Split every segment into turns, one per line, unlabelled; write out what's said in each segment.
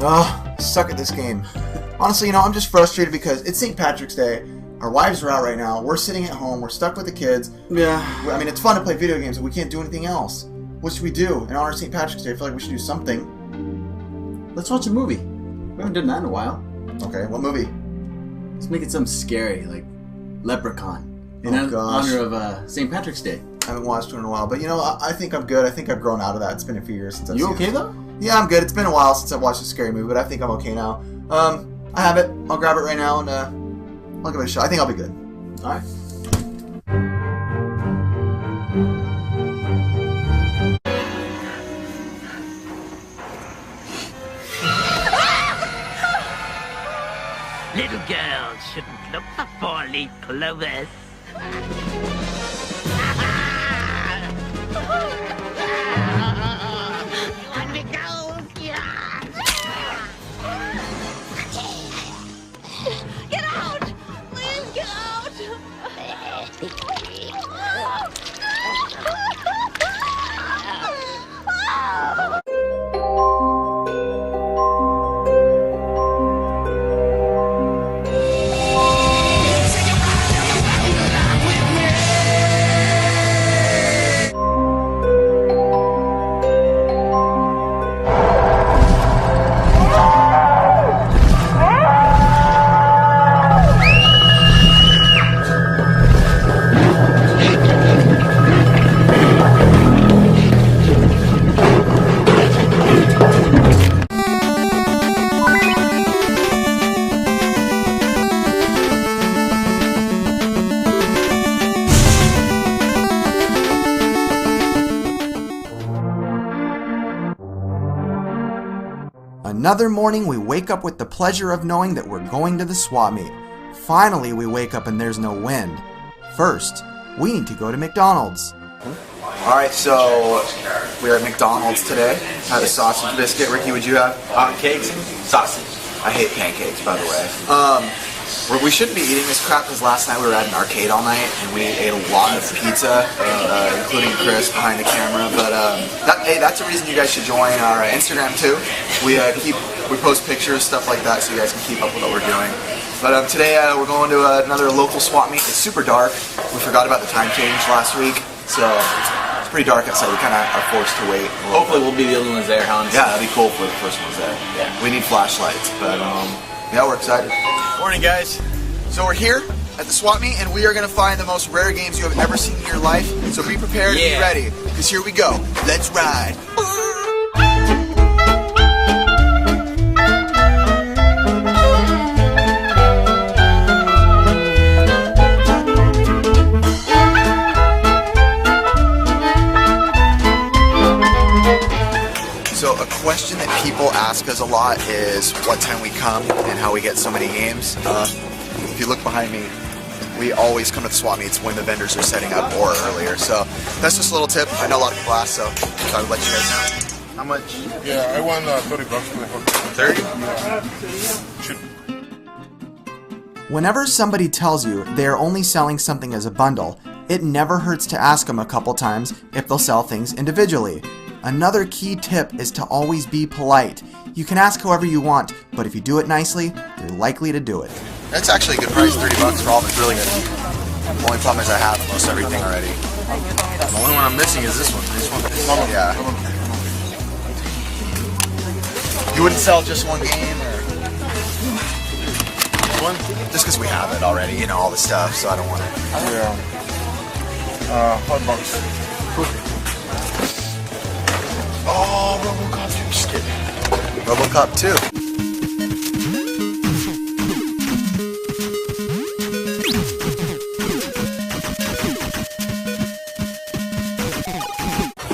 Oh, suck at this game. Honestly, you know, I'm just frustrated because it's St. Patrick's Day. Our wives are out right now. We're sitting at home. We're stuck with the kids.
Yeah.
I mean, it's fun to play video games, but we can't do anything else. What should we do in honor of St. Patrick's Day? I feel like we should do something.
Let's watch a movie. We haven't done that in a while.
Okay, what movie?
Let's make it something scary, like Leprechaun. In honor of St. Patrick's Day.
I haven't watched one in a while, but you know, I think I'm good. I think I've grown out of that. It's been a few years since I've seen it.
You okay though?
Yeah, I'm good. It's been a while since I've watched a scary movie, but I think I'm okay now. I have it. I'll grab it right now and I'll give it a shot. I think I'll be good.
Alright.
Little girls shouldn't look for four-leaf clovers. Let me go! Get out! Please get out!
Another morning, we wake up with the pleasure of knowing that we're going to the swap meet. Finally, we wake up and there's no wind. First, we need to go to McDonald's. Alright, so we're at McDonald's today. I had a sausage biscuit. Ricky, would you have?
Pancakes, sausage.
I hate pancakes, by the way. We shouldn't be eating this crap because last night we were at an arcade all night and we ate a lot of pizza, including Chris behind the camera. But hey, that's a reason you guys should join our Instagram too. We post pictures, stuff like that, so you guys can keep up with what we're doing. But today we're going to another local swap meet. It's super dark. We forgot about the time change last week, so it's pretty dark outside. We kind of are forced to wait.
Hopefully we'll be the only ones there, Hans.
Yeah, that'd be cool for the first ones there.
Yeah.
We need flashlights, but yeah, we're excited. Morning, guys. So we're here at the swap meet, and we are going to find the most rare games you have ever seen in your life. So be prepared and be ready, because here we go. Let's ride. So a question that people ask us a lot is what time we come and how we get so many games. If you look behind me, we always come to the swap meets when the vendors are setting up or earlier. So that's just a little tip. I know a lot of people ask, so I would let you guys know. How much?
Yeah, I want $30 for the hook.
30?
Yeah. Should.
Whenever somebody tells you they are only selling something as a bundle, it never hurts to ask them a couple times if they'll sell things individually. Another key tip is to always be polite. You can ask however you want, but if you do it nicely, you're likely to do it. That's actually a good price, $30 for all of it's really good. The only problem is I have most everything already.
The only one I'm missing is this one.
Yeah. You wouldn't sell just one game, or one? Just because we have it already, you know, all the stuff, so I don't want it.
Yeah. $5. Oh, RoboCop 2, just kidding.
RoboCop 2.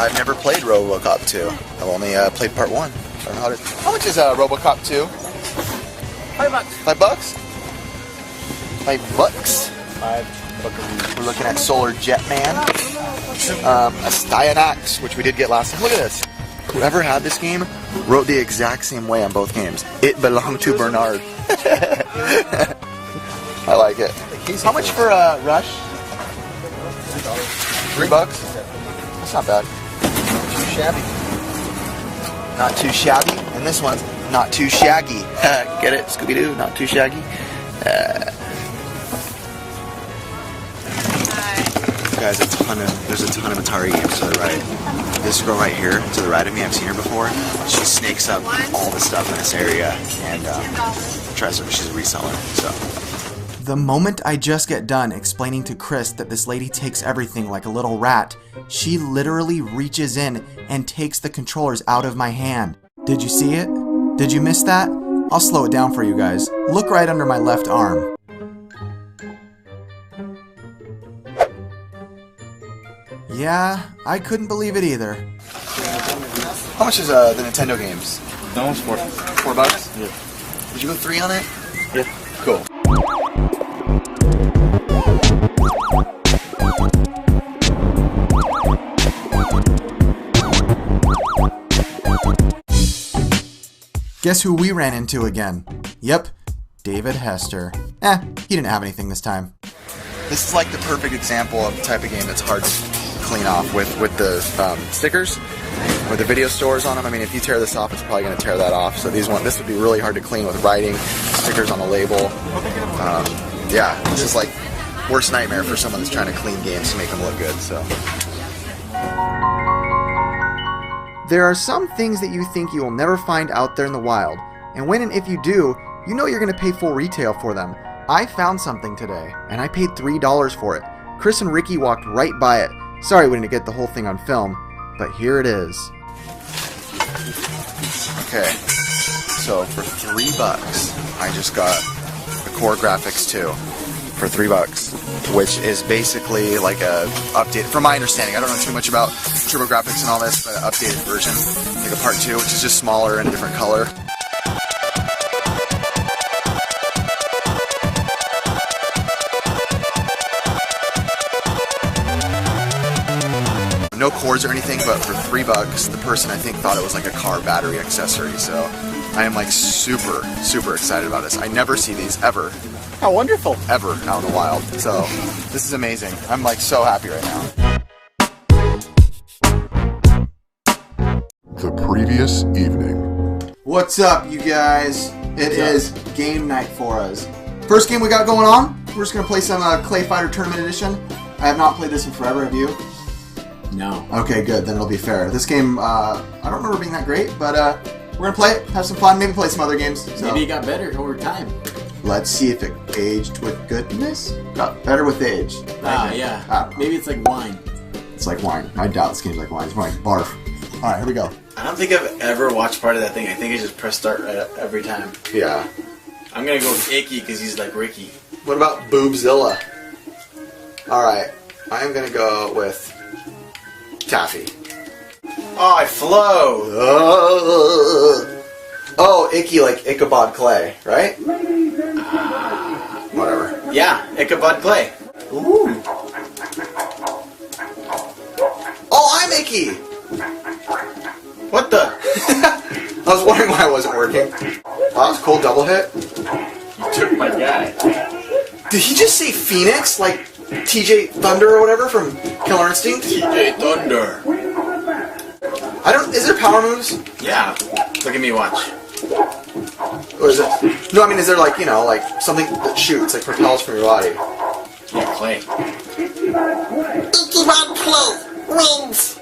I've never played RoboCop 2. I've only played part 1. So I don't know how much is RoboCop 2?
$5.
$5? $5. We're looking at Solar Jetman. A Styanax, which we did get last time. Look at this. Whoever had this game wrote the exact same way on both games. It belonged to Bernard. I like it. How much for Rush? $3? That's not bad. Not too shabby. And this one's Not too shaggy. Get it? Scooby-Doo, not too shaggy. Guys, there's a ton of Atari games to the right. This girl right here, to the right of me, I've seen her before. She snakes up all the stuff in this area and she's a reseller. So. The moment I just get done explaining to Chris that this lady takes everything like a little rat, she literally reaches in and takes the controllers out of my hand. Did you see it? Did you miss that? I'll slow it down for you guys. Look right under my left arm. Yeah, I couldn't believe it either. How much is the Nintendo games?
That one's $4.
$4?
Yeah.
Did you go 3 on it?
Yeah.
Cool. Guess who we ran into again? Yep, David Hester. He didn't have anything this time. This is like the perfect example of the type of game that's hard to clean off with the stickers, with the video stores on them. I mean, if you tear this off, it's probably going to tear that off. So this would be really hard to clean with writing, stickers on the label. Yeah, this is like worst nightmare for someone that's trying to clean games to make them look good. So. There are some things that you think you will never find out there in the wild, and when and if you do, you know you're going to pay full retail for them. I found something today, and I paid $3 for it. Chris and Ricky walked right by it. Sorry we didn't get the whole thing on film, but here it is. Okay, so for $3, I just got the Core Graphics 2 for $3, which is basically like a update. From my understanding, I don't know too much about TurboGrafx and all this, but an updated version, like a part 2, which is just smaller and a different color. No cords or anything, but for $3, the person I think thought it was like a car battery accessory. So I am like super excited about this. I never see these ever. How wonderful! Ever out in the wild. So this is amazing. I'm like so happy right now.
The previous evening.
What's up, you guys? It is game night for us. First game we got going on. We're just gonna play some Clay Fighter Tournament Edition. I have not played this in forever. Have you?
No.
Okay, good. Then it'll be fair. This game, I don't remember being that great, but we're gonna play it, have some fun, maybe play some other games. So.
Maybe it got better over time.
Let's see if it aged with goodness. Got better with age.
Yeah. Maybe it's like wine.
It's like wine. I doubt this game's like wine. It's more like barf. All right, here we go.
I don't think I've ever watched part of that thing. I think I just press start every time.
Yeah.
I'm gonna go with Icky because he's like Ricky.
What about Boobzilla? All right, I am gonna go with Taffy.
Oh, I flow.
Oh, Icky like Ichabod Clay, right? Whatever.
Yeah, Ichabod Clay.
Ooh. Oh, I'm Icky.
What the?
I was wondering why it wasn't working. Wow, that was a cool double hit.
You took my guy.
Did he just say Phoenix? Like TJ Thunder or whatever from Killer Instinct?
TJ Thunder.
Is there power moves?
Yeah. Look at me, watch.
Or is it? No, I mean, is there like, like something that shoots, like propels from your body?
Yeah, Clay.
Ichabod Clay wins!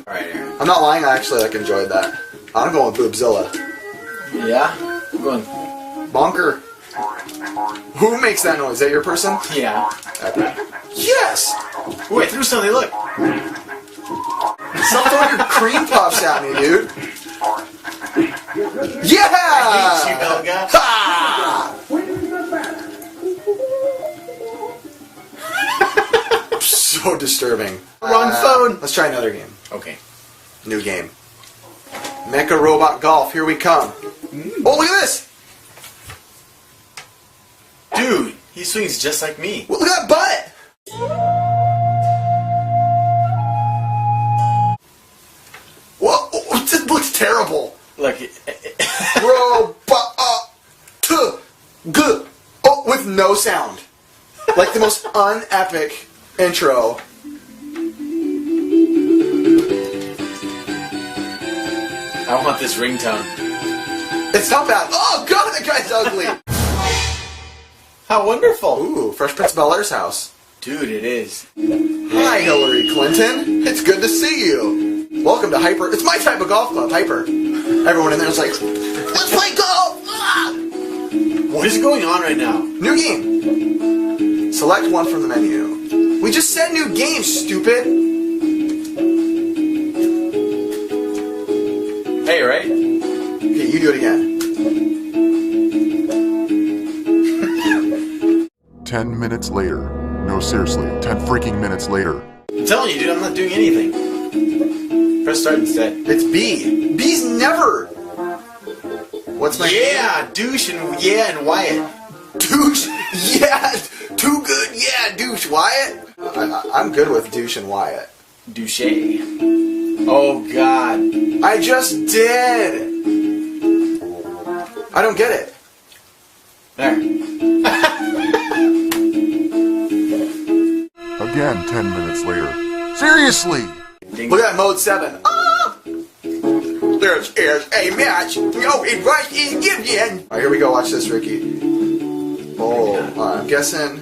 Alright, Aaron.
I'm not lying, I actually enjoyed that. I'm going with Boobzilla.
Yeah? I'm going.
Bonker. Who makes that noise? Is that your person?
Yeah.
Okay. Yes!
Wait, threw something, look.
Stop throwing your cream puffs at me, dude. Yeah!
I hate you, Helga.
Ha! So disturbing.
Wrong phone.
Let's try another game.
Okay.
New game. Mecha Robot Golf. Here we come. Oh, look at this!
Dude, he swings just like me.
Look at that butt! Whoa! Oh, this looks terrible.
Look.
With no sound. Like the most unepic intro.
I I want this ringtone.
It's not bad. Oh god, that guy's ugly.
How wonderful.
Ooh, Fresh Prince of Bel-Air's house.
Dude, it is.
Hi, Hillary Clinton. It's good to see you. Welcome to Hyper. It's my type of golf club, Hyper. Everyone in there is like, let's play golf! Ah!
What is going on right now?
New game. Select one from the menu. We just said new game, stupid.
Hey, right?
Okay, you do it again.
10 minutes later. No, seriously, 10 freaking minutes later.
I'm telling you, dude, I'm not doing anything. Press start instead.
It's B. B's never. What's my
Yeah, douche and Wyatt.
douche? Yeah, too good. Yeah, douche Wyatt. I'm good with douche and Wyatt.
Douche. Oh, God.
I just did. I don't get it.
There.
Again, 10 minutes later. Seriously!
Look at that mode 7. Ah! This is a match. No, it was in Gideon. Alright, here we go. Watch this, Ricky. Oh, I'm guessing.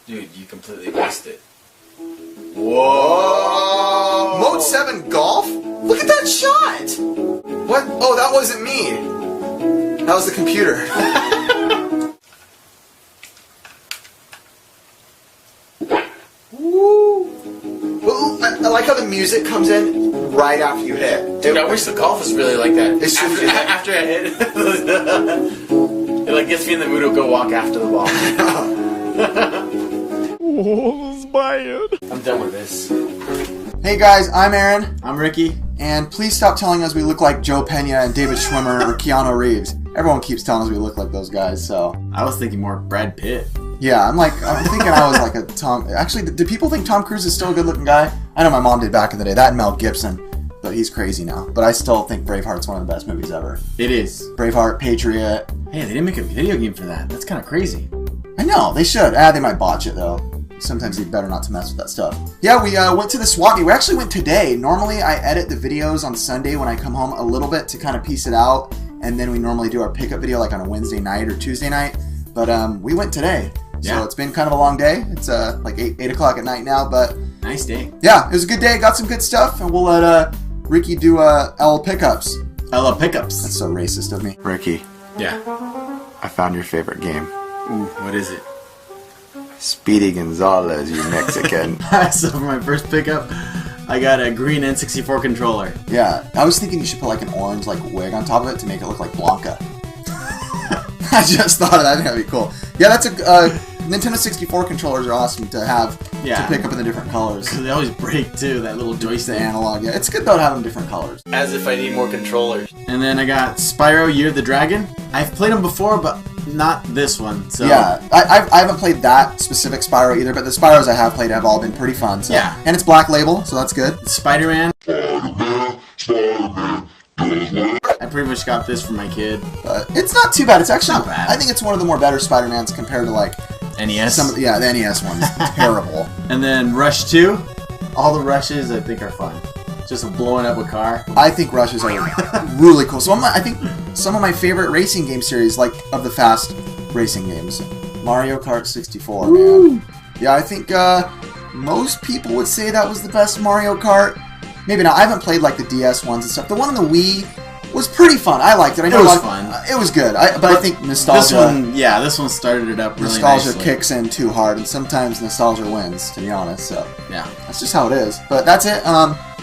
Dude, you completely missed it.
Whoa! Mode 7 golf? Look at that shot! What? Oh, that wasn't me. That was the computer. Woo! Well, I like how the music comes in right after you hit.
Dude, I wish the golf was really like that.
It's true.
After I hit, it like gets me in the mood to go walk after the ball.
Oh, this is bad.
I'm done with this.
Hey guys, I'm Aaron,
I'm Ricky.
and please stop telling us we look like Joe Pena and David Schwimmer or Keanu Reeves. Everyone keeps telling us we look like those guys, so...
I was thinking more Brad Pitt.
Yeah, I'm thinking I was like a Tom... Actually, do people think Tom Cruise is still a good-looking guy? I know my mom did back in the day. That and Mel Gibson, but he's crazy now. But I still think Braveheart's one of the best movies ever.
It is.
Braveheart, Patriot.
Hey, they didn't make a video game for that. That's kind of crazy.
I know, they should. They might botch it, though. Sometimes it's better not to mess with that stuff. Yeah, we went to the SWAT meet. We actually went today. Normally, I edit the videos on Sunday when I come home a little bit to kind of piece it out, and then we normally do our pickup video like on a Wednesday night or Tuesday night. But we went today.
Yeah.
So it's been kind of a long day. It's like 8 o'clock at night now, but
Nice day.
yeah, it was a good day. Got some good stuff, and we'll let Ricky do L pickups.
I love pickups.
That's so racist of me. Ricky,
Yeah.
I found your favorite game.
Ooh, what is it?
Speedy Gonzalez, you Mexican.
So for my first pickup, I got a green N64 controller.
Yeah, I was thinking you should put like an orange like wig on top of it to make it look like Blanca. I just thought of that. I think that'd be cool. Yeah, that's a Nintendo 64 controllers are awesome to have
Yeah.
to pick up in the different colors.
Because they always break too, that little
The
joystick.
analog, yeah, it's good though to have them different colors.
As if I need more controllers.
And then I got Spyro Year of the Dragon. I've played them before, but not this one. So
Yeah, I haven't played that specific Spyro either, but the Spyros I have played have all been pretty fun. So.
Yeah.
And it's Black Label, so that's good.
Spider-Man. I pretty much got this for my kid.
But it's not too bad. It's actually,
Not bad.
I think it's one of the more better Spider-Mans compared to like
NES.
some of the, yeah, the NES one's terrible.
And then Rush 2. All the rushes I think are fun. Just blowing up a car.
I think rushes are really cool. So I think some of my favorite racing game series, like of the fast racing games, Mario Kart 64, man. Yeah, I think most people would say that was the best Mario Kart. Maybe not. I haven't played like the DS ones and stuff. The one on the Wii was pretty fun. I liked it. I know
It was
a lot-
fun.
It was good. But I think nostalgia.
This one started it up really
Nostalgia
nicely.
kicks in too hard, and sometimes nostalgia wins. To be honest, so
Yeah.
that's just how it is. But that's it.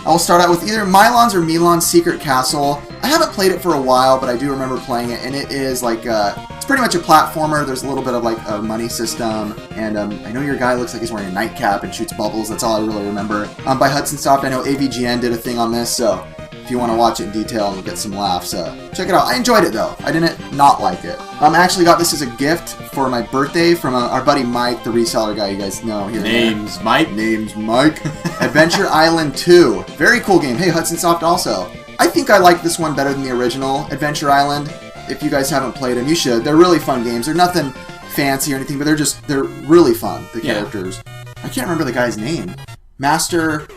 I'll start out with either Milon's or Milan's Secret Castle. I haven't played it for a while, but I do remember playing it, and it is like it's pretty much a platformer. There's a little bit of like a money system, and I know your guy looks like he's wearing a nightcap and shoots bubbles. That's all I really remember. By Hudson Soft, I know AVGN did a thing on this, so if you want to watch it in detail and get some laughs, check it out. I enjoyed it though. I didn't not like it. I actually got this as a gift for my birthday from our buddy Mike, the reseller guy you guys know here.
Name's Mike.
Name's Mike. Adventure Island 2. Very cool game. Hey, Hudson Soft also. I think I like this one better than the original Adventure Island. If you guys haven't played them, you should. They're really fun games. They're nothing fancy or anything, but they're really fun. The
Yeah.
characters. I can't remember the guy's name. Master.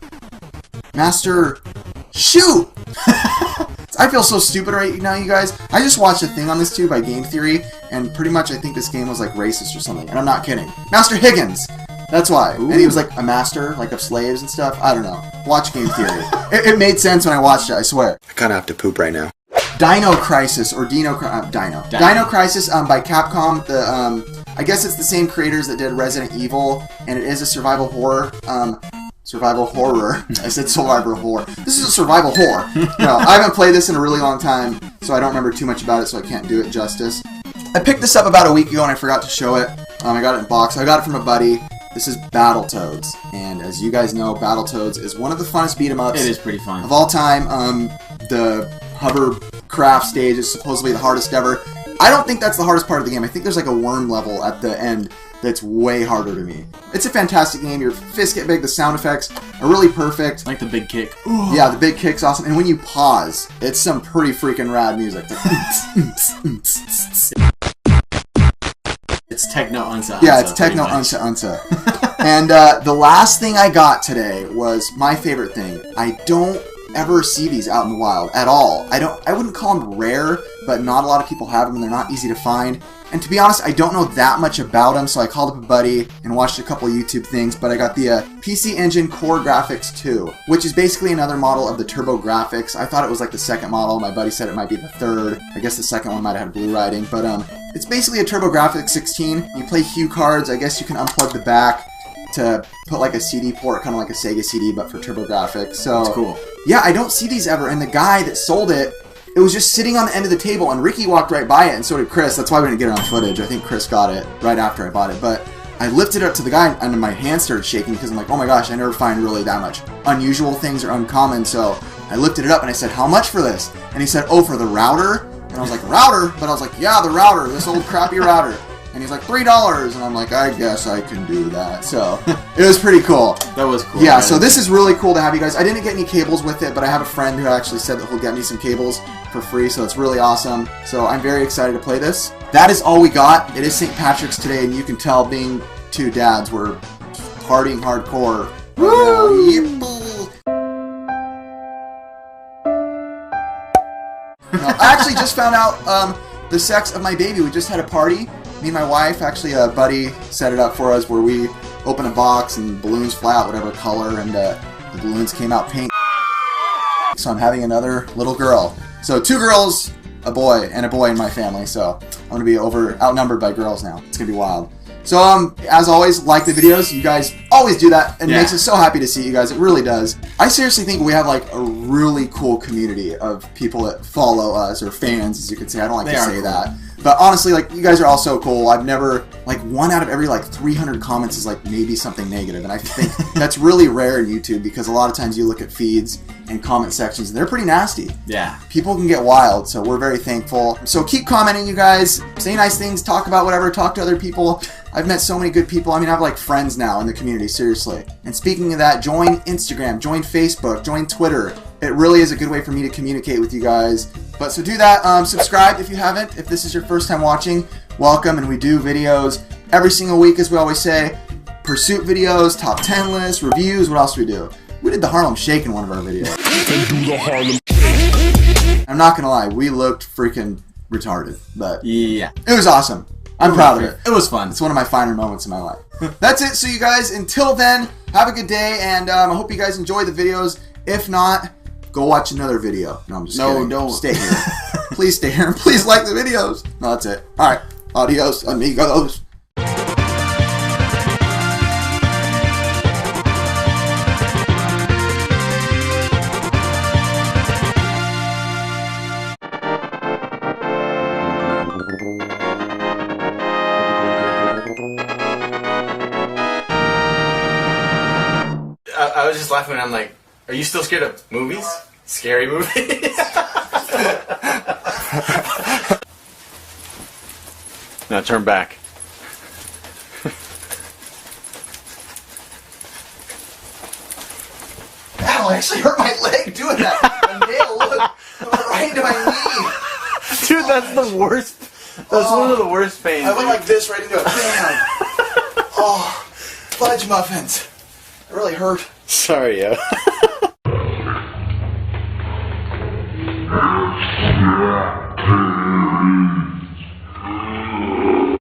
Shoot!
I feel so stupid right now, you guys. I just watched a thing on this too by Game Theory, and pretty much I think this game was like racist or something, and I'm not kidding. Master Higgins! That's why. Ooh. And he was like a master, like of slaves and stuff. I don't know. Watch Game Theory. It made sense when I watched it, I swear.
I kind of have to poop right now.
Dino Crisis, or Dino Crisis by Capcom. I guess it's the same creators that did Resident Evil, and it is a survival horror. Survival horror. I said survival horror. This is a survival horror. No, I haven't played this in a really long time, so I don't remember too much about it, so I can't do it justice. I picked this up about a week ago, and I forgot to show it. I got it in box. I got it from a buddy. This is Battletoads, and as you guys know, Battletoads is one of the funnest beat-em-ups.
It is pretty fun.
Of all time. The hovercraft stage is supposedly the hardest ever. I don't think that's the hardest part of the game. I think there's like a worm level at the end that's way harder to me. It's a fantastic game. Your fists get big. The sound effects are really perfect.
Like the big kick.
Ooh. Yeah, the big kick's awesome. And when you pause, it's some pretty freaking rad music.
It's techno unsa.
Yeah, it's techno unsa. And the last thing I got today was my favorite thing. I don't ever see these out in the wild at all. I wouldn't call them rare, but not a lot of people have them and they're not easy to find. And to be honest, I don't know that much about them, so I called up a buddy and watched a couple of YouTube things, but I got the PC Engine Core Graphics 2, which is basically another model of the Turbo Graphics. I thought it was like the second model. My buddy said it might be the third. I guess the second one might have had blue writing, but it's basically a Turbo Graphics 16. You play cue cards. I guess you can unplug the back to put like a CD port, kind of like a Sega CD, but for TurboGrafx. So
that's cool.
Yeah, I don't see these ever. And the guy that sold it, it was just sitting on the end of the table, and Ricky walked right by it, and so did Chris. That's why we didn't get it on footage. I think Chris got it right after I bought it. But I lifted it up to the guy, and my hand started shaking because I'm like, oh my gosh, I never find really that much unusual things or uncommon. So I lifted it up, and I said, how much for this? And he said, oh, for the router? And I was like, router? But I was like, yeah, the router, this old crappy router. And he's like, $3. And I'm like, I guess I can do that. So it was pretty cool.
That was cool.
Yeah, so this is really cool to have you guys. I didn't get any cables with it, but I have a friend who actually said that he'll get me some cables for free, so it's really awesome. So I'm very excited to play this. That is all we got. It is St. Patrick's today, and you can tell being two dads, we're partying hardcore. Woo! No, I actually just found out the sex of my baby. We just had a party. Me and my wife, actually a buddy set it up for us where we open a box and balloons fly out whatever color, and the balloons came out pink. So I'm having another little girl. So 2 girls, a boy in my family. So I'm going to be outnumbered by girls now. It's going to be wild. So as always, like the videos. You guys always do that, and it makes us so happy to see you guys. It really does. I seriously think we have like a really cool community of people that follow us, or fans, as you could say. I don't like to say that. But honestly, like, you guys are all so cool. I've never, like, 1 out of every, like, 300 comments is, like, maybe something negative. And I think that's really rare in YouTube, because a lot of times you look at feeds and comment sections, and they're pretty nasty.
Yeah.
People can get wild, so we're very thankful. So keep commenting, you guys. Say nice things, talk about whatever, talk to other people. I've met so many good people. I mean, I have, like, friends now in the community, seriously. And speaking of that, join Instagram, join Facebook, join Twitter. It really is a good way for me to communicate with you guys. But so do that. Subscribe if you haven't. If this is your first time watching, welcome. And we do videos every single week, as we always say. Pursuit videos, top 10 lists, reviews. What else do we do? We did the Harlem Shake in one of our videos. I'm not going to lie. We looked freaking retarded. But
yeah,
it was awesome. I'm proud of it.
It was fun.
It's one of my finer moments in my life. That's it. So you guys, until then, have a good day. And I hope you guys enjoy the videos. If not, go watch another video. No, I'm just kidding.
No, don't.
Stay here. Please stay here. Please like the videos. No, that's it. All right. Adios, amigos.
I was just laughing, and I'm like, are you still scared of movies? Scary movies? Now turn back.
Ow, I actually hurt my leg doing that. My nail, look, right into my knee.
Dude, that's the worst. That's one of the worst pains.
I went like this right into it. Bam. Oh, fudge muffins. It really hurt.
Sorry, yo.
It's scary.